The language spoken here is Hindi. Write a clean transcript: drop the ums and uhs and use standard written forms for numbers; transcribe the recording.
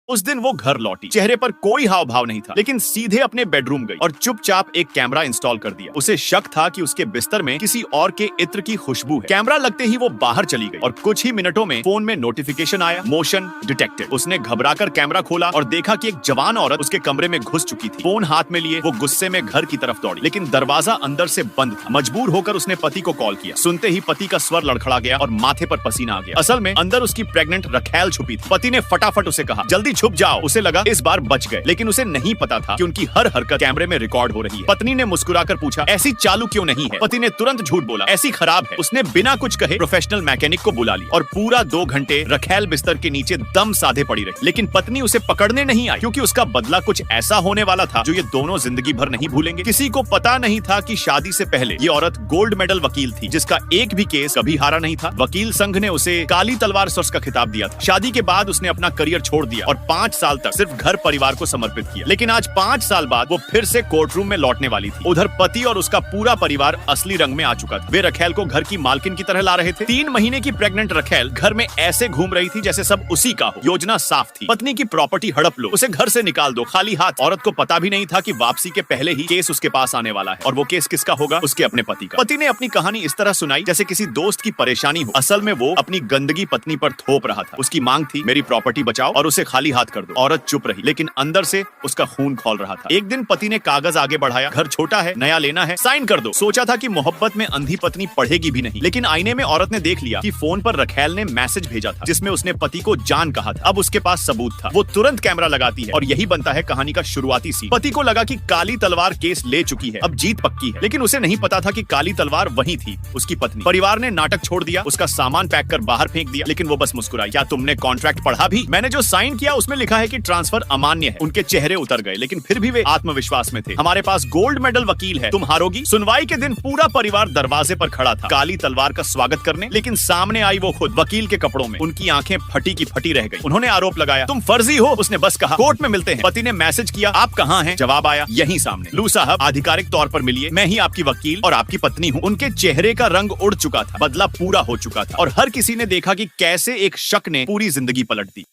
उस दिन वो घर लौटी, चेहरे पर कोई हाव भाव नहीं था, लेकिन सीधे अपने बेडरूम गई और चुपचाप एक कैमरा इंस्टॉल कर दिया। उसे शक था कि उसके बिस्तर में किसी और के इत्र की खुशबू है। कैमरा लगते ही वो बाहर चली गई और कुछ ही मिनटों में फोन में नोटिफिकेशन आया, मोशन डिटेक्टेड। उसने घबराकर कैमरा खोला और देखा कि एक जवान औरत उसके कमरे में घुस चुकी थी। फोन हाथ में लिए वो गुस्से में घर की तरफ दौड़ी, लेकिन दरवाजा अंदर से बंद था। मजबूर होकर उसने पति को कॉल किया। सुनते ही पति का स्वर लड़खड़ा गया और माथे पर पसीना आ गया। असल में अंदर उसकी प्रेग्नेंट रखैल छुपी थी। पति ने फटाफट उसे कहा, जल्दी छुप जाओ। उसे लगा इस बार बच गए, लेकिन उसे नहीं पता था कि उनकी हर हरकत कैमरे में रिकॉर्ड हो रही है। पत्नी ने मुस्कुराकर पूछा, ऐसी चालू क्यों नहीं है? पति ने तुरंत झूठ बोला, ऐसी खराब है। उसने बिना कुछ कहे प्रोफेशनल मैकेनिक को बुला लिया और पूरा 2 घंटे रखैल बिस्तर के नीचे दम साधे पड़ी रही। लेकिन पत्नी उसे पकड़ने नहीं आई, क्योंकि उसका बदला कुछ ऐसा होने वाला था जो ये दोनों जिंदगी भर नहीं भूलेंगे। किसी को पता नहीं था कि शादी से पहले ये औरत गोल्ड मेडल वकील थी, जिसका एक भी केस कभी हारा नहीं था। वकील संघ ने उसे काली तलवार सोर्स का खिताब दिया था। शादी के बाद उसने अपना करियर छोड़ दिया और 5 साल तक सिर्फ घर परिवार को समर्पित किया। लेकिन आज 5 साल बाद वो फिर से कोर्टरूम में लौटने वाली थी। उधर पति और उसका पूरा परिवार असली रंग में आ चुका था। वे रखैल को घर की मालकिन की तरह ला रहे थे। 3 महीने की प्रेग्नेंट रखैल घर में ऐसे घूम रही थी जैसे सब उसी का हो। योजना साफ थी, पत्नी की प्रॉपर्टी हड़प लो, उसे घर से निकाल दो, खाली हाथ। औरत को पता भी नहीं था कि वापसी के पहले ही केस उसके पास आने वाला है, और वो केस किसका होगा? उसके अपने पति का। पति ने अपनी कहानी इस तरह सुनाई जैसे किसी दोस्त की परेशानी हो। असल में वो अपनी गंदगी पत्नी पर थोप रहा था। उसकी मांग थी, मेरी प्रॉपर्टी बचाओ और उसे खाली हाथ कर दो। औरत चुप रही, लेकिन अंदर से उसका खून खौल रहा था। एक दिन पति ने कागज आगे बढ़ाया, घर छोटा है, नया लेना है, साइन कर दो। सोचा था कि मोहब्बत में अंधी पत्नी पढ़ेगी भी नहीं, लेकिन आईने में औरत ने देख लिया कि फोन पर रखैल ने मैसेज भेजा था जिसमें उसने पति को जान कहा था। अब उसके पास सबूत था। वो तुरंत कैमरा लगाती है और यही बनता है कहानी का शुरुआती सीन। पति को लगा कि काली तलवार केस ले चुकी है, अब जीत पक्की है, लेकिन उसे नहीं पता था कि काली तलवार वही थी, उसकी पत्नी। परिवार ने नाटक छोड़ दिया, उसका सामान पैक कर बाहर फेंक दिया, लेकिन वो बस मुस्कुराई। क्या तुमने कॉन्ट्रैक्ट पढ़ा भी? मैंने जो साइन किया उसमें लिखा है कि ट्रांसफर अमान्य है। उनके चेहरे उतर गए, लेकिन फिर भी वे आत्मविश्वास में थे। हमारे पास गोल्ड मेडल वकील है, तुम हारोगी। सुनवाई के दिन पूरा परिवार दरवाजे पर खड़ा था, काली तलवार का स्वागत करने, लेकिन सामने आई वो खुद वकील के कपड़ों में। उनकी आंखें फटी की फटी रह गई। उन्होंने आरोप लगाया, तुम फर्जी हो। उसने बस कहा, कोर्ट में मिलते हैं। पति ने मैसेज किया, आप कहाँ हैं? जवाब आया, यहीं सामने। लू साहब, आधिकारिक तौर पर मिलिए, मैं ही आपकी वकील और आपकी पत्नी हूँ। उनके चेहरे का रंग उड़ चुका था, बदला पूरा हो चुका था, और हर किसी ने देखा कि कैसे एक शक ने पूरी जिंदगी पलट दी।